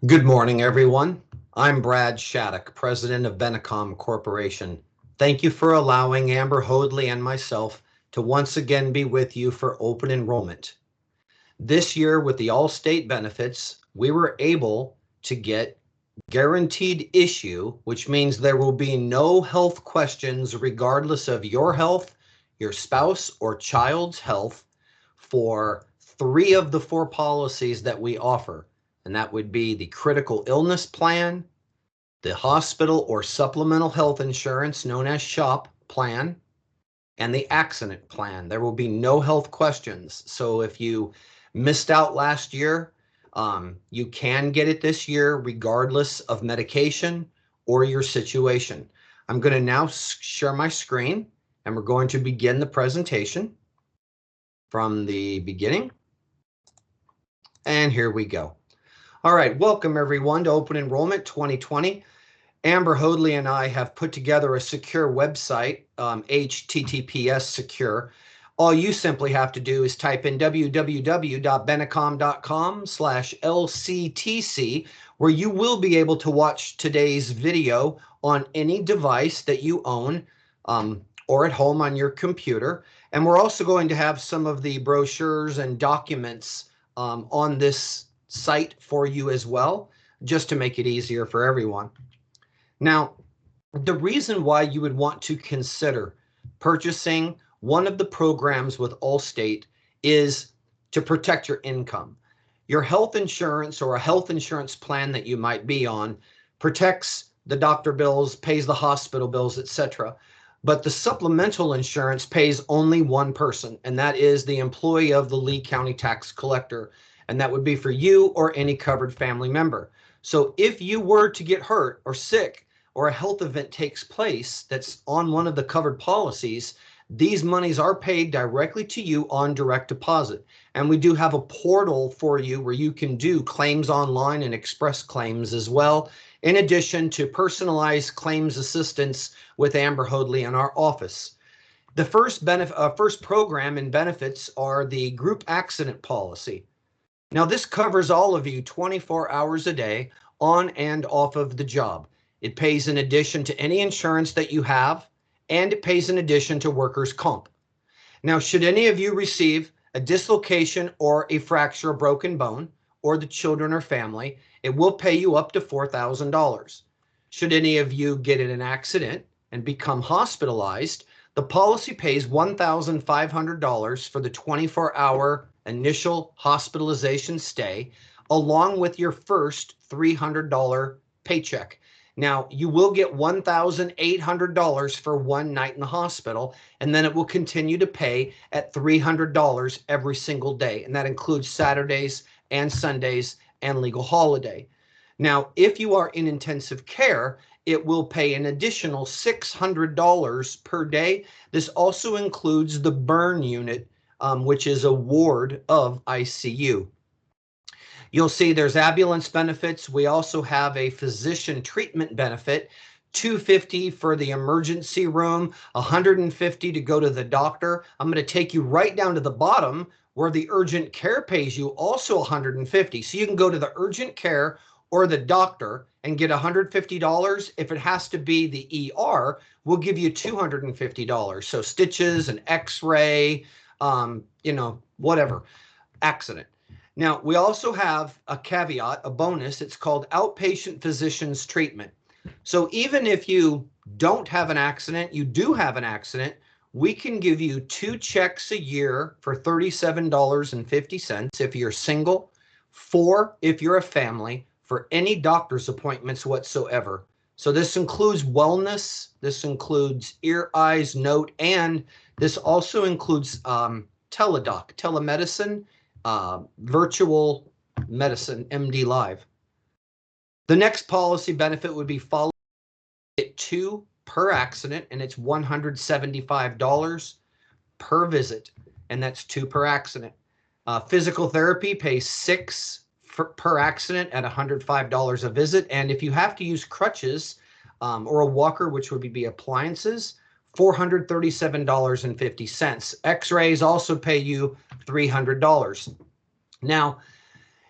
Good morning, everyone. I'm Brad Shattuck, president of BeneCom Corporation. Thank you for allowing Amber Hoadley and myself to once again be with you for open enrollment. This year, with the all-state benefits, we were able to get guaranteed issue, which means there will be no health questions regardless of your health, your spouse, or child's health for 3 of the 4 policies that we offer. And that would be the critical illness plan, the hospital or supplemental health insurance known as SHOP plan, and the accident plan. There will be no health questions. So if you missed out last year, you can get it this year regardless of medication or your situation. I'm going to now share my screen and we're going to begin the presentation from the beginning. And here we go. All right, welcome everyone to Open Enrollment 2020. Amber Hoadley and I have put together a secure website, HTTPS secure. All you simply have to do is type in www.benecom.com/LCTC, where you will be able to watch today's video on any device that you own or at home on your computer. And we're also going to have some of the brochures and documents on this site for you as well, just to make it easier for everyone. Now, the reason why you would want to consider purchasing one of the programs with Allstate is to protect your income. Your health insurance or a health insurance plan that you might be on protects the doctor bills, pays the hospital bills, etc. But the supplemental insurance pays only one person, and that is the employee of the Lee County tax collector. And that would be for you or any covered family member. So if you were to get hurt or sick or a health event takes place that's on one of the covered policies, these monies are paid directly to you on direct deposit. And we do have a portal for you where you can do claims online and express claims as well, in addition to personalized claims assistance with Amber Hoadley in our office. The first program in benefits are the group accident policy. Now, this covers all of you 24 hours a day on and off of the job. It pays in addition to any insurance that you have, and it pays in addition to workers' comp. Now, should any of you receive a dislocation or a fracture, a broken bone, or the children or family, it will pay you up to $4,000. Should any of you get in an accident and become hospitalized, the policy pays $1,500 for the 24-hour initial hospitalization stay, along with your first $300 paycheck. Now, you will get $1,800 for one night in the hospital, and then it will continue to pay at $300 every single day, and that includes Saturdays and Sundays and legal holiday. Now, if you are in intensive care, it will pay an additional $600 per day. This also includes the burn unit, which is a ward of ICU. You'll see there's ambulance benefits. We also have a physician treatment benefit, $250 for the emergency room, $150 to go to the doctor. I'm going to take you right down to the bottom where the urgent care pays you also $150. So you can go to the urgent care or the doctor and get $150. If it has to be the ER, we'll give you $250. So stitches, an x-ray, whatever, accident. Now, we also have a caveat, a bonus. It's called outpatient physician's treatment. So even if you don't have an accident, you do have an accident, we can give you 2 checks a year for $37.50 if you're single, 4 if you're a family, for any doctor's appointments whatsoever. So this includes wellness, this includes ear, eyes, note, and this also includes telemedicine, virtual medicine, MD Live. The next policy benefit would be follow at 2 per accident, and it's $175 per visit, and that's 2 per accident. Physical therapy pays 6 per accident at $105 a visit, and if you have to use crutches or a walker, which would be appliances, $437.50. X-rays also pay you $300. Now,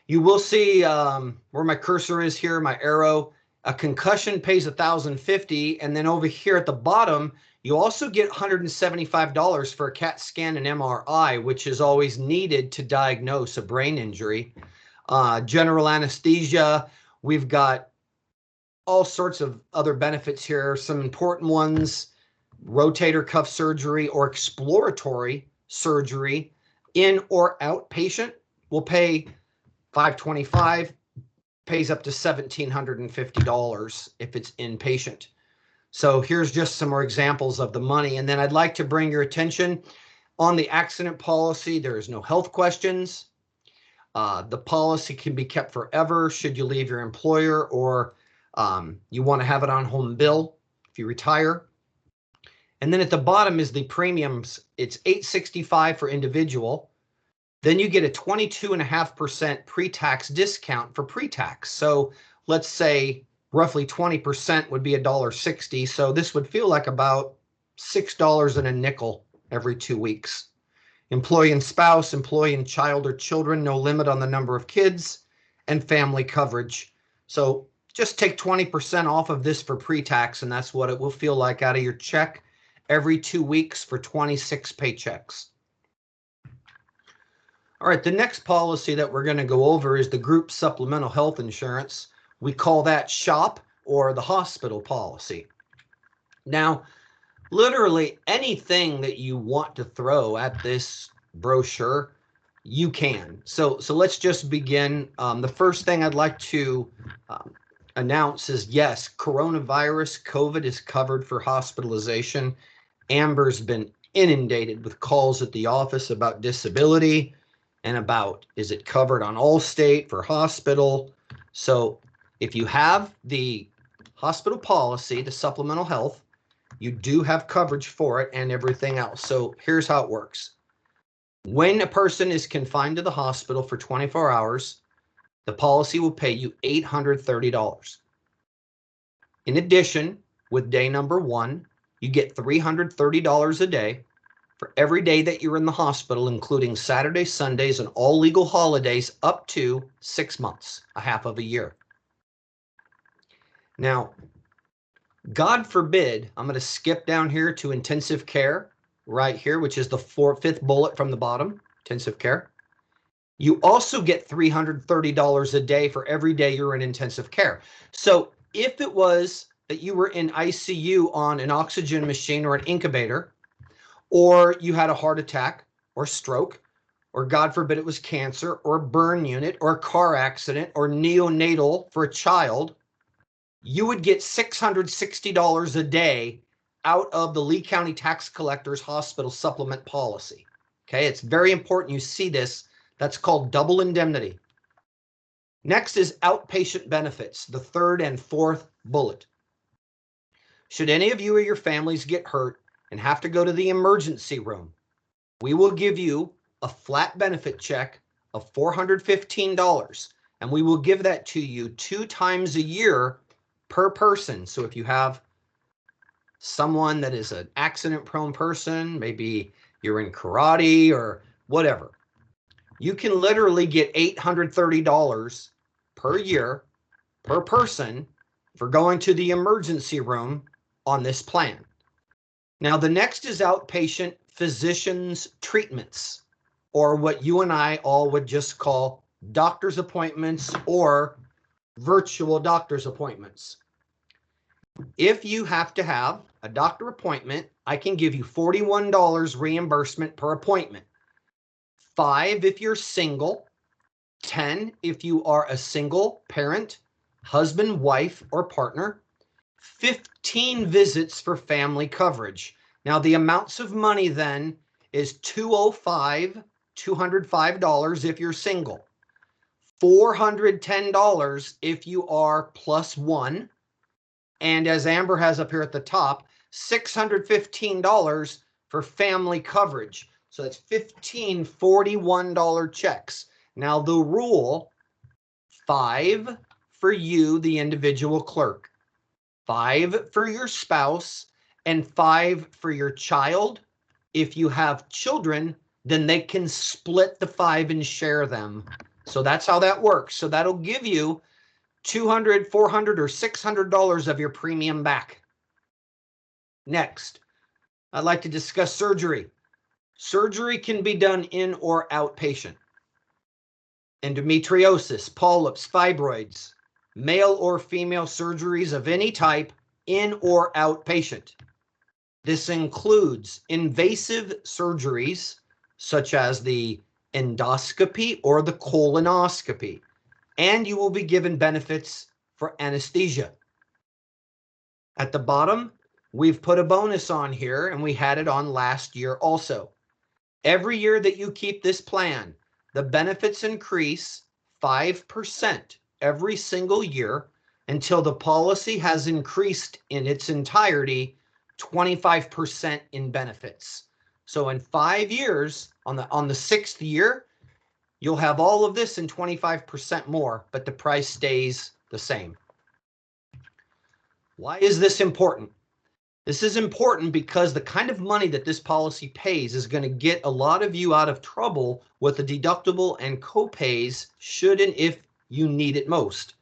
You will see where my cursor is here, my arrow. A concussion pays $1,050, and then over here at the bottom, you also get $175 for a CAT scan and MRI, which is always needed to diagnose a brain injury. General anesthesia, we've got all sorts of other benefits here. Some important ones: rotator cuff surgery or exploratory surgery, in or outpatient, will pay $525, pays up to $1,750 if it's inpatient. So here's just some more examples of the money. And then I'd like to bring your attention on the accident policy. There is no health questions. The policy can be kept forever should you leave your employer, or you want to have it on home bill if you retire. And then at the bottom is the premiums. It's $865 for individual. Then you get a 22.5% pre-tax discount for pre-tax. So let's say roughly 20% would be $1.60. So this would feel like about $6 and a nickel every 2 weeks. Employee and spouse, employee and child or children, no limit on the number of kids, and family coverage. So just take 20% off of this for pre-tax, and that's what it will feel like out of your check every 2 weeks for 26 paychecks. All right, the next policy that we're going to go over is the group supplemental health insurance. We call that SHOP, or the hospital policy. Now, literally anything that you want to throw at this brochure, you can. So let's just begin. The first thing I'd like to announce is, yes, coronavirus, COVID is covered for hospitalization. Amber's been inundated with calls at the office about disability and about, is it covered on Allstate for hospital? So if you have the hospital policy, the supplemental health, you do have coverage for it and everything else. So here's how it works. When a person is confined to the hospital for 24 hours, the policy will pay you $830. In addition, with day number 1, you get $330 a day for every day that you're in the hospital, including Saturdays, Sundays, and all legal holidays up to 6 months, a half of a year. Now, God forbid, I'm going to skip down here to intensive care right here, which is the 5th bullet from the bottom, intensive care. You also get $330 a day for every day you're in intensive care. So if it was that you were in ICU on an oxygen machine or an incubator, or you had a heart attack or stroke, or God forbid it was cancer or a burn unit or a car accident or neonatal for a child, you would get $660 a day out of the Lee County Tax Collector's Hospital Supplement Policy. Okay, it's very important you see this. That's called double indemnity. Next is outpatient benefits, the 3rd and 4th bullet. Should any of you or your families get hurt and have to go to the emergency room, we will give you a flat benefit check of $415, and we will give that to you 2 times a year per person. So if you have someone that is an accident-prone person, maybe you're in karate or whatever, you can literally get $830 per year per person for going to the emergency room on this plan. Now, the next is outpatient physician's treatments, or what you and I all would just call doctor's appointments or virtual doctor's appointments. If you have to have a doctor appointment, I can give you $41 reimbursement per appointment. $5 if you're single, $10 if you are a single parent, husband, wife, or partner, 15 visits for family coverage. Now, the amounts of money then is $205 if you're single, $410 if you are +1, and as Amber has up here at the top, $615 for family coverage. So that's 15 $41 checks. Now the rule, 5 for you, the individual clerk, 5 for your spouse, and 5 for your child. If you have children, then they can split the 5 and share them So that's how that works. So that'll give you $200, $400, or $600 of your premium back. Next, I'd like to discuss surgery. Surgery can be done in or outpatient. Endometriosis, polyps, fibroids, male or female surgeries of any type, in or outpatient. This includes invasive surgeries such as the endoscopy or the colonoscopy, and you will be given benefits for anesthesia. At the bottom, we've put a bonus on here, and we had it on last year also. Every year that you keep this plan, the benefits increase 5% every single year until the policy has increased in its entirety 25% in benefits. So in 5 years, on the sixth year, you'll have all of this and 25% more, but the price stays the same. Why is this important? This is important because the kind of money that this policy pays is going to get a lot of you out of trouble with the deductible and copays should and if you need it most.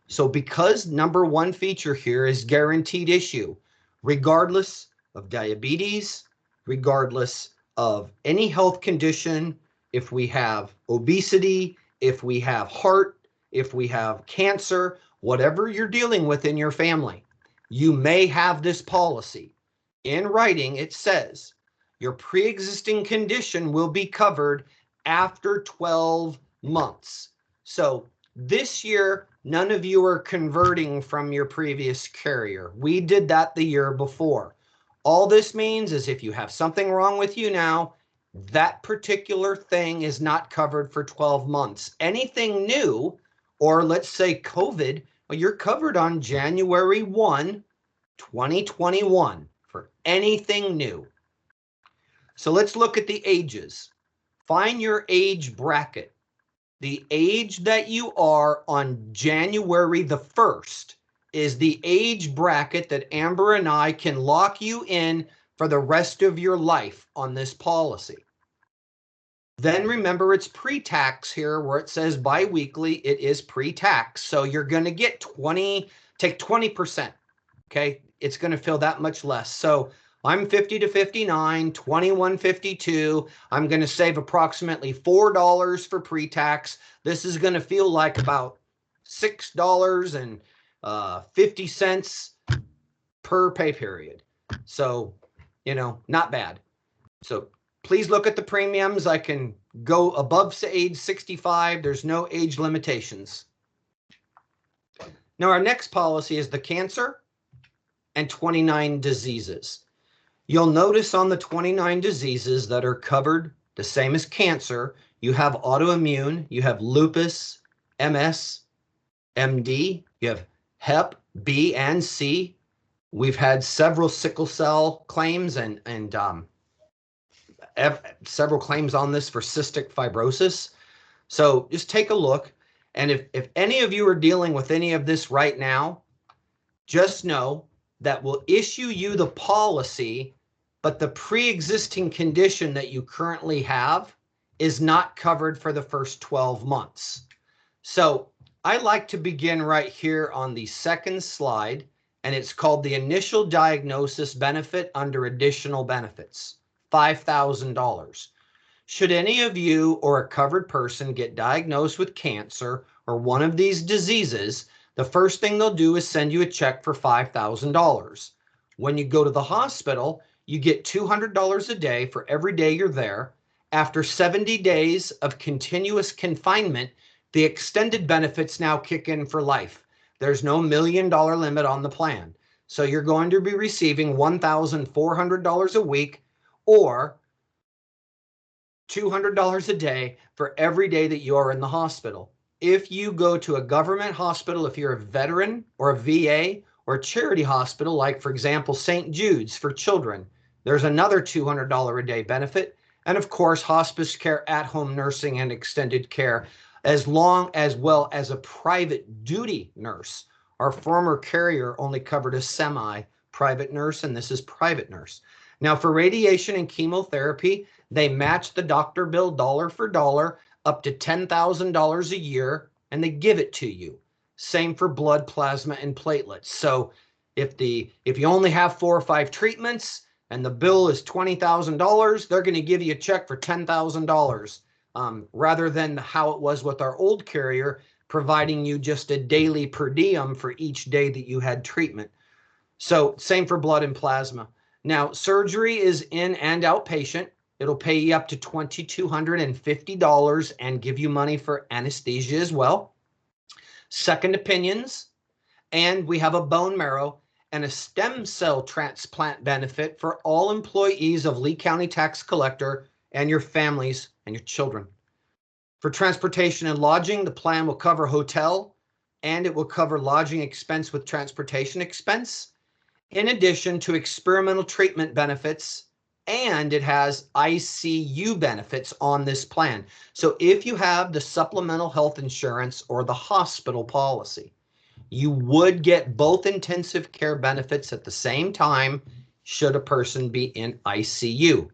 So because number one feature here is guaranteed issue, regardless of diabetes, regardless of any health condition, if we have obesity, if we have heart, if we have cancer, whatever you're dealing with in your family, you may have this policy. In writing, it says your pre-existing condition will be covered after 12 months. So this year, none of you are converting from your previous carrier. We did that the year before. All this means is if you have something wrong with you now, that particular thing is not covered for 12 months. Anything new, or let's say COVID, well, you're covered on January 1, 2021 for anything new. So let's look at the ages. Find your age bracket. The age that you are on January the 1st is the age bracket that Amber and I can lock you in for the rest of your life on this policy. Then remember it's pre-tax here where it says biweekly, it is pre-tax. So you're going to get take 20%. Okay, it's going to feel that much less. So I'm 50 to 59, 21.52. I'm going to save approximately $4 for pre-tax. This is going to feel like about $6.50 per pay period. So, not bad. So please look at the premiums. I can go above age 65. There's no age limitations. Now our next policy is the cancer and 29 diseases. You'll notice on the 29 diseases that are covered, the same as cancer, you have autoimmune, you have lupus, MS, MD, you have Hep B and C. We've had several sickle cell claims and several claims on this for cystic fibrosis. So just take a look. And if any of you are dealing with any of this right now, just know that will issue you the policy, but the pre-existing condition that you currently have is not covered for the first 12 months. So I like to begin right here on the second slide, and it's called the initial diagnosis benefit under additional benefits, $5,000. Should any of you or a covered person get diagnosed with cancer or one of these diseases, the first thing they'll do is send you a check for $5,000. When you go to the hospital, you get $200 a day for every day you're there. After 70 days of continuous confinement, the extended benefits now kick in for life. There's no $1 million limit on the plan. So you're going to be receiving $1,400 a week or $200 a day for every day that you are in the hospital. If you go to a government hospital, if you're a veteran or a VA or a charity hospital, like for example, St. Jude's for children, there's another $200 a day benefit. And of course, hospice care, at-home nursing, and extended care, as well as a private duty nurse. Our former carrier only covered a semi-private nurse, and this is private nurse. Now for radiation and chemotherapy, they match the doctor bill dollar for dollar up to $10,000 a year, and they give it to you. Same for blood, plasma, and platelets. So if you only have 4 or 5 treatments and the bill is $20,000, they're going to give you a check for $10,000, rather than how it was with our old carrier, providing you just a daily per diem for each day that you had treatment. So same for blood and plasma. Now, surgery is in and outpatient. It'll pay you up to $2,250 and give you money for anesthesia as well. Second opinions, and we have a bone marrow and a stem cell transplant benefit for all employees of Lee County Tax Collector and your families and your children. For transportation and lodging, the plan will cover hotel and it will cover lodging expense with transportation expense, in addition to experimental treatment benefits, and it has ICU benefits on this plan. So if you have the supplemental health insurance or the hospital policy, you would get both intensive care benefits at the same time should a person be in ICU.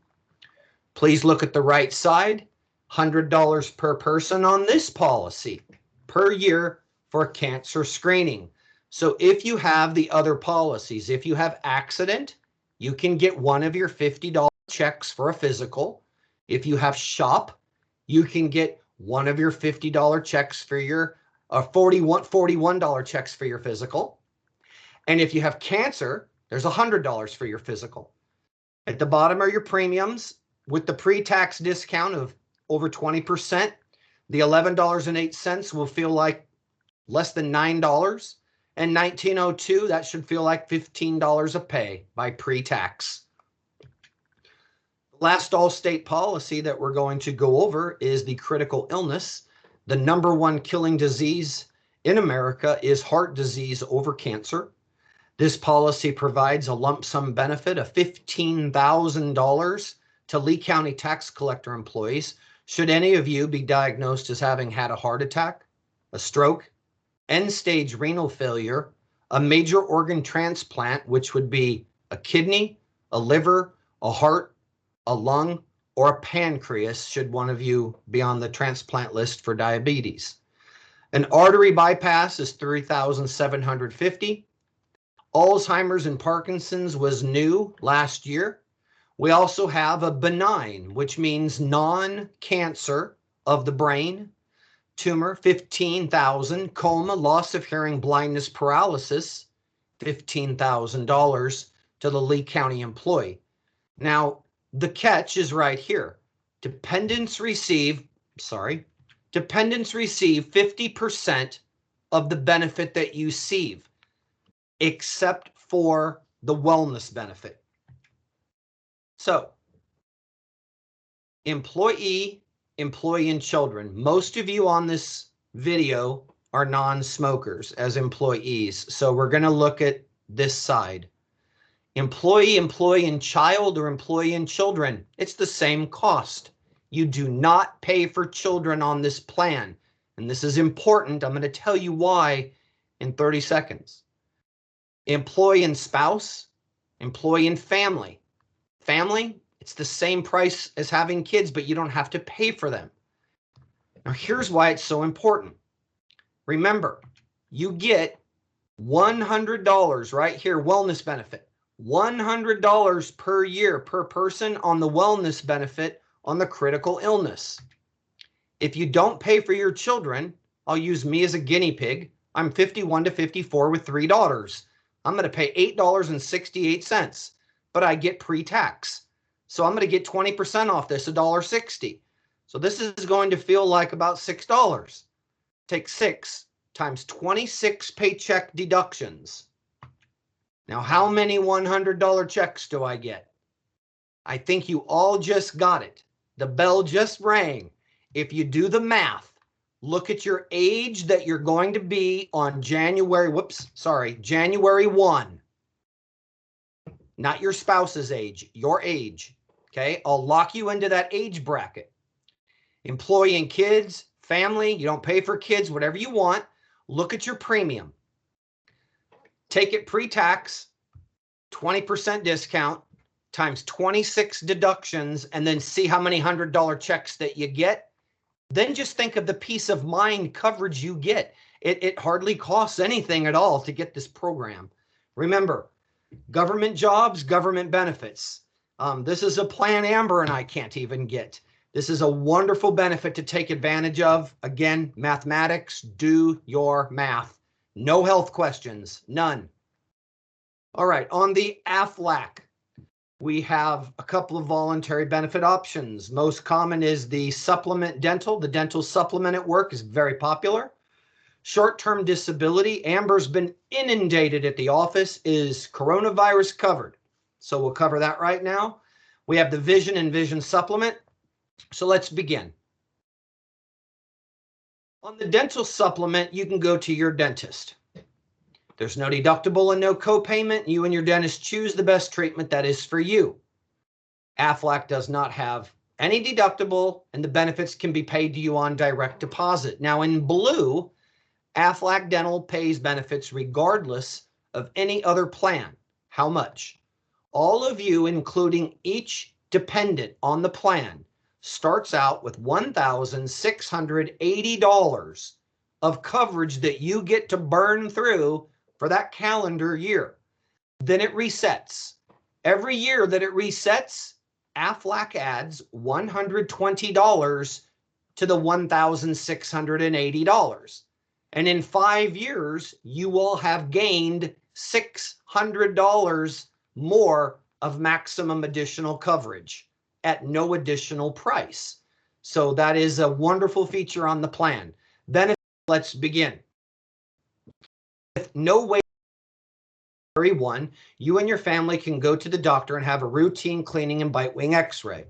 Please look at the right side. $100 per person on this policy per year for cancer screening. So if you have the other policies, if you have accident, you can get one of your $50 checks for a physical. If you have SHOP, you can get one of your $50 checks for your $41 checks for your physical. And if you have cancer, there's $100 for your physical. At the bottom are your premiums with the pre-tax discount of over 20%. The $11.08 will feel like less than $9. And $19.02, that should feel like $15 a pay by pre-tax. Last all-state policy that we're going to go over is the critical illness. The #1 killing disease in America is heart disease over cancer. This policy provides a lump sum benefit of $15,000 to Lee County Tax Collector employees should any of you be diagnosed as having had a heart attack, a stroke, end-stage renal failure, a major organ transplant, which would be a kidney, a liver, a heart, a lung, or a pancreas, should one of you be on the transplant list for diabetes. An artery bypass is $3,750. Alzheimer's and Parkinson's was new last year. We also have a benign, which means non-cancer of the brain. Tumor, $15,000. Coma, loss of hearing, blindness, paralysis, $15,000 to the Lee County employee. Now, the catch is right here. Dependents receive 50% of the benefit that you receive, except for the wellness benefit. So, employee, and children. Most of you on this video are non-smokers as employees. So we're going to look at this side. Employee, and child, or employee and children. It's the same cost. You do not pay for children on this plan. And this is important. I'm going to tell you why in 30 seconds. Employee and spouse, employee and family. Family, it's the same price as having kids, but you don't have to pay for them. Now, here's why it's so important. Remember, you get $100 right here, wellness benefit. $100 per year per person on the wellness benefit on the critical illness. If you don't pay for your children, I'll use me as a guinea pig. I'm 51 to 54 with 3 daughters. I'm going to pay $8.68, but I get pre-tax. So I'm going to get 20% off this, $1.60. So this is going to feel like about $6. Take 6 times 26 paycheck deductions. Now, how many $100 checks do I get? I think you all just got it. The bell just rang. If you do the math, look at your age that you're going to be on January 1. Not your spouse's age, your age. Okay, I'll lock you into that age bracket. Employee and kids, family, you don't pay for kids, whatever you want. Look at your premium. Take it pre-tax, 20% discount, times 26 deductions, and then see how many $100 checks that you get. then just think of the peace of mind coverage you get. It hardly costs anything at all to get this program. Remember, government jobs, government benefits. This is a plan Amber and I can't even get. This is a wonderful benefit to take advantage of. Again, mathematics, do your math. No health questions, none. All right, on the AFLAC, we have a couple of voluntary benefit options. Most common is the supplement dental. The dental supplement at work is very popular. Short-term disability, Amber's been inundated at the office, is coronavirus covered. So we'll cover that right now. We have the vision and vision supplement. So let's begin. On the dental supplement, you can go to your dentist. There's no deductible and no copayment. You and your dentist choose the best treatment that is for you. AFLAC does not have any deductible, and the benefits can be paid to you on direct deposit. Now in blue, AFLAC Dental pays benefits regardless of any other plan. How much? All of you, including each dependent on the plan, starts out with $1,680 of coverage that you get to burn through for that calendar year. Then it resets. Every year that it resets, AFLAC adds $120 to the $1,680. And in 5 years, you will have gained $600 more of maximum additional coverage at no additional price. So that is a wonderful feature on the plan. Then let's begin. With no wait, one, you and your family can go to the doctor and have a routine cleaning and bite wing x-ray.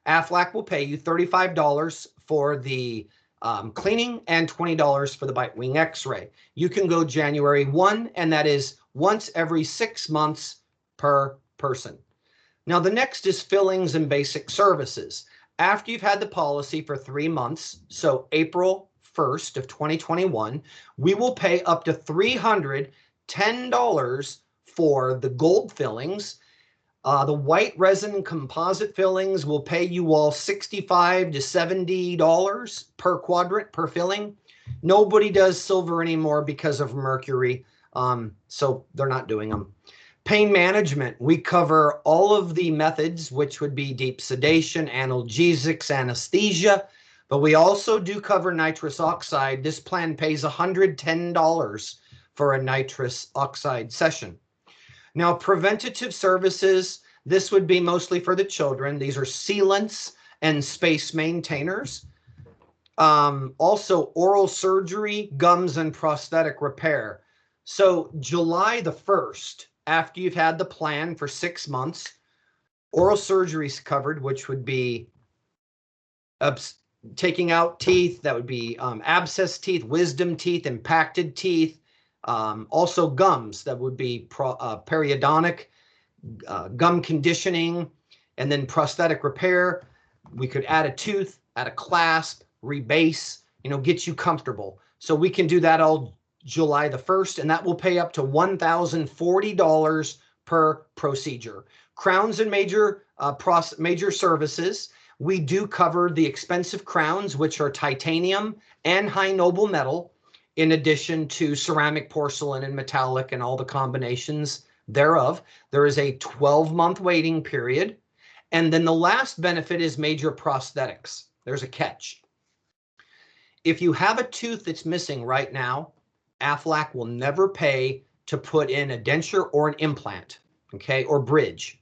AFLAC will pay you $35 for the cleaning and $20 for the bite wing x-ray. You can go January 1, and that is once every 6 months per person. Now the next is fillings and basic services. After you've had the policy for 3 months, so April 1st of 2021, we will pay up to $310 for the gold fillings. The white resin composite fillings will pay you all $65 to $70 per quadrant per filling. Nobody does silver anymore because of mercury, so they're not doing them. Pain management, we cover all of the methods, which would be deep sedation, analgesics, anesthesia, but we also do cover nitrous oxide. This plan pays $110 for a nitrous oxide session. Now, preventative services, this would be mostly for the children. These are sealants and space maintainers. Also, oral surgery, gums, and prosthetic repair. So July the 1st, after you've had the plan for 6 months, oral surgery is covered, which would be taking out teeth. That would be abscess teeth, wisdom teeth, impacted teeth. Also gums, that would be periodontic, gum conditioning, and then prosthetic repair. We could add a tooth, add a clasp, rebase, get you comfortable. So we can do that all July the 1st, and that will pay up to $1,040 per procedure. Crowns and major services, we do cover the expensive crowns, which are titanium and high noble metal, in addition to ceramic, porcelain, and metallic, and all the combinations thereof. There is a 12-month waiting period. And then the last benefit is major prosthetics. There's a catch. If you have a tooth that's missing right now, AFLAC will never pay to put in a denture or an implant, okay, or bridge.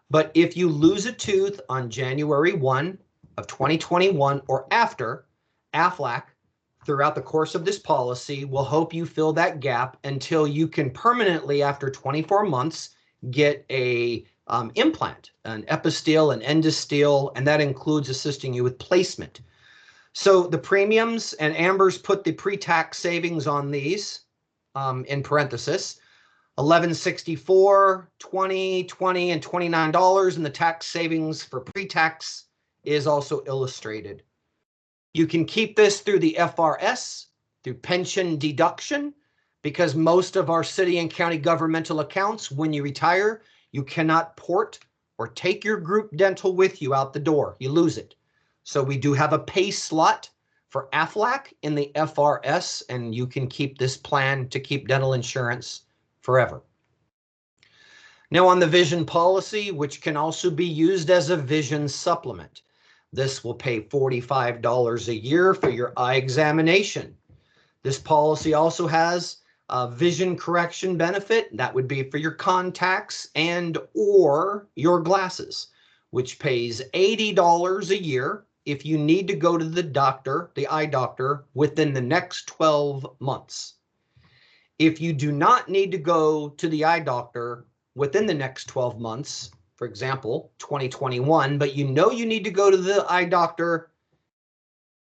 But if you lose a tooth on January 1 of 2021 or after, AFLAC, throughout the course of this policy, will help you fill that gap until you can permanently, after 24 months, get a implant, an episteel, an endosteel, and that includes assisting you with placement. So the premiums, and Amber's put the pre-tax savings on these in parenthesis, $1,164, $20, $20, and $29, and the tax savings for pre-tax is also illustrated. You can keep this through the FRS, through pension deduction, because most of our city and county governmental accounts, when you retire, you cannot port or take your group dental with you out the door. You lose it. So we do have a pay slot for AFLAC in the FRS, and you can keep this plan to keep dental insurance forever. Now on the vision policy, which can also be used as a vision supplement. This will pay $45 a year for your eye examination. This policy also has a vision correction benefit. That would be for your contacts and or your glasses, which pays $80 a year if you need to go to the doctor, the eye doctor, within the next 12 months. If you do not need to go to the eye doctor within the next 12 months, for example, 2021, but you know you need to go to the eye doctor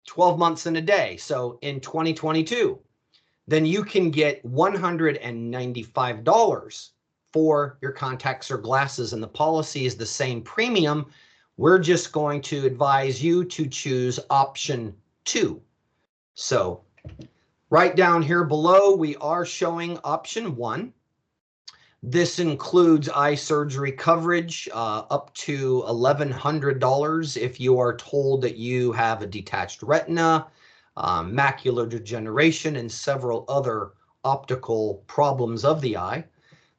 12 months in a day, so in 2022, then you can get $195 for your contacts or glasses, and the policy is the same premium. We're just going to advise you to choose option 2. So right down here below, we are showing option 1. This includes eye surgery coverage up to $1,100 if you are told that you have a detached retina, macular degeneration, and several other optical problems of the eye.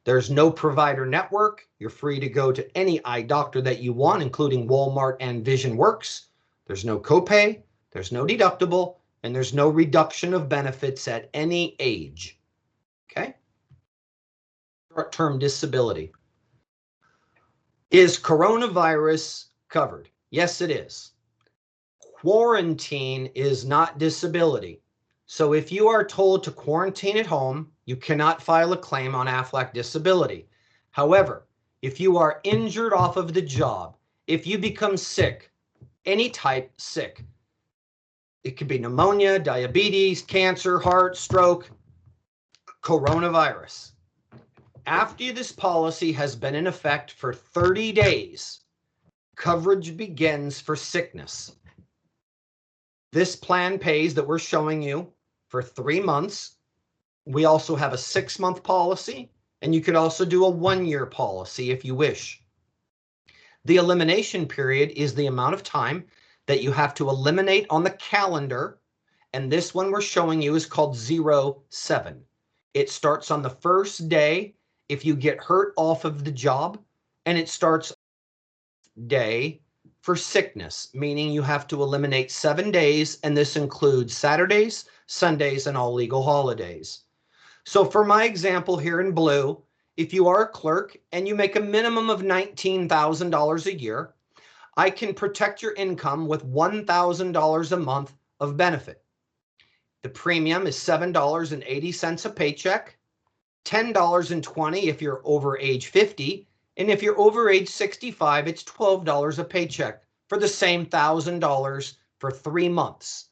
There's no provider network. You're free to go to any eye doctor that you want, including Walmart and Vision Works. There's no copay, there's no deductible, and there's no reduction of benefits at any age. Okay? Short-term disability. Is coronavirus covered? Yes, it is. Quarantine is not disability. So if you are told to quarantine at home, you cannot file a claim on AFLAC disability. However, if you are injured off of the job, if you become sick, any type sick, it could be pneumonia, diabetes, cancer, heart, stroke, coronavirus. After this policy has been in effect for 30 days, coverage begins for sickness. This plan pays that we're showing you for 3 months. We also have a 6-month policy, and you could also do a 1-year policy if you wish. The elimination period is the amount of time that you have to eliminate on the calendar, and this one we're showing you is called 07. It starts on the first day if you get hurt off of the job, and it starts day for sickness, meaning you have to eliminate 7 days, and this includes Saturdays, Sundays, and all legal holidays. So for my example here in blue, if you are a clerk and you make a minimum of $19,000 a year, I can protect your income with $1,000 a month of benefit. The premium is $7.80 a paycheck, $10.20 if you're over age 50, and if you're over age 65, it's $12 a paycheck for the same $1,000 for 3 months.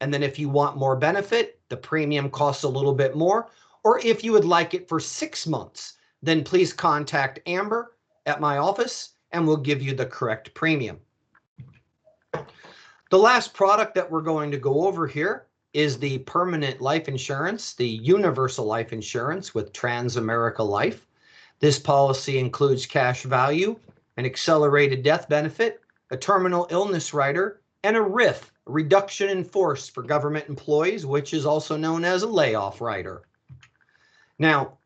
And then if you want more benefit, the premium costs a little bit more. Or if you would like it for 6 months, then please contact Amber at my office and we'll give you the correct premium. The last product that we're going to go over here is the permanent life insurance, the universal life insurance with Transamerica Life. This policy includes cash value, an accelerated death benefit, a terminal illness rider, and a RIF, reduction in force for government employees, which is also known as a layoff rider. Now,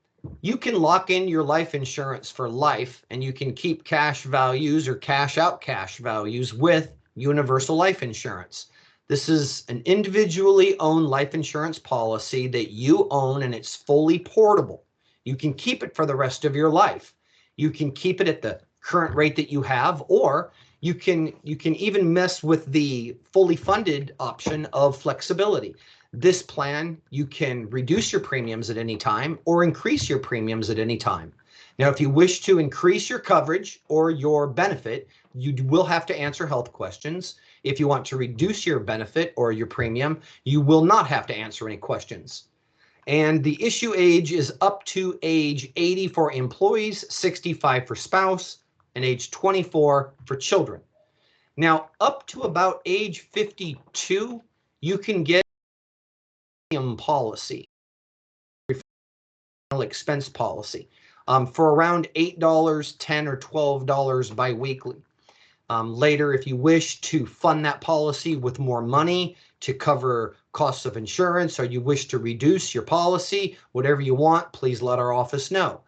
you can lock in your life insurance for life, and you can keep cash values or cash out cash values with universal life insurance. This is an individually owned life insurance policy that you own, and it's fully portable. You can keep it for the rest of your life. You can keep it at the current rate that you have, or you can even mess with the fully funded option of flexibility. This plan, you can reduce your premiums at any time or increase your premiums at any time. Now, if you wish to increase your coverage or your benefit, you will have to answer health questions. If you want to reduce your benefit or your premium, you will not have to answer any questions. And the issue age is up to age 80 for employees, 65 for spouse, and age 24 for children. Now, up to about age 52, you can get a policy, expense policy, for around $8, $10, or $12 biweekly. later if you wish to fund that policy with more money to cover costs of insurance, or you wish to reduce your policy, whatever you want, please let our office know.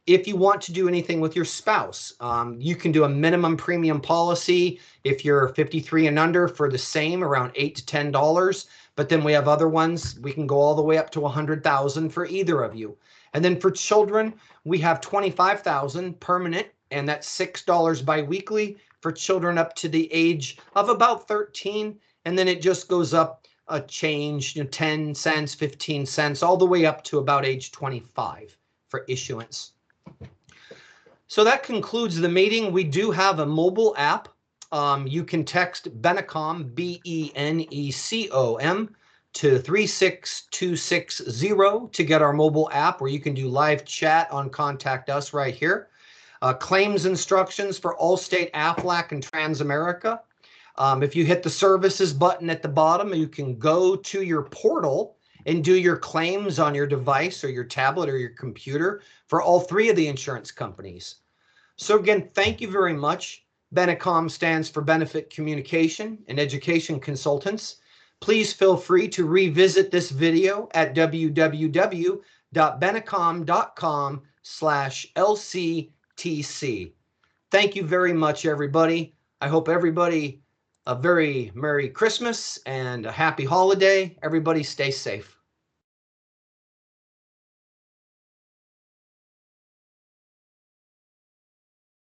If you want to do anything with your spouse, you can do a minimum premium policy if you're 53 and under for the same, around $8 to $10. But then we have other ones, we can go all the way up to 100,000 for either of you. And then for children, we have 25,000 permanent, and that's $6 biweekly for children up to the age of about 13. And then it just goes up a change, 10 cents, 15 cents, all the way up to about age 25 for issuance. So that concludes the meeting. We do have a mobile app. You can text BeneCom, BeneCom, to 36260 to get our mobile app, where you can do live chat on Contact Us right here. Claims instructions for Allstate, Aflac, and Transamerica. If you hit the services button at the bottom, you can go to your portal and do your claims on your device or your tablet or your computer for all three of the insurance companies. So again, thank you very much. BeneCom stands for Benefit Communication and Education Consultants. Please feel free to revisit this video at www.benecom.com/LCTC. Thank you very much, everybody. I hope everybody a very Merry Christmas and a happy holiday. Everybody stay safe.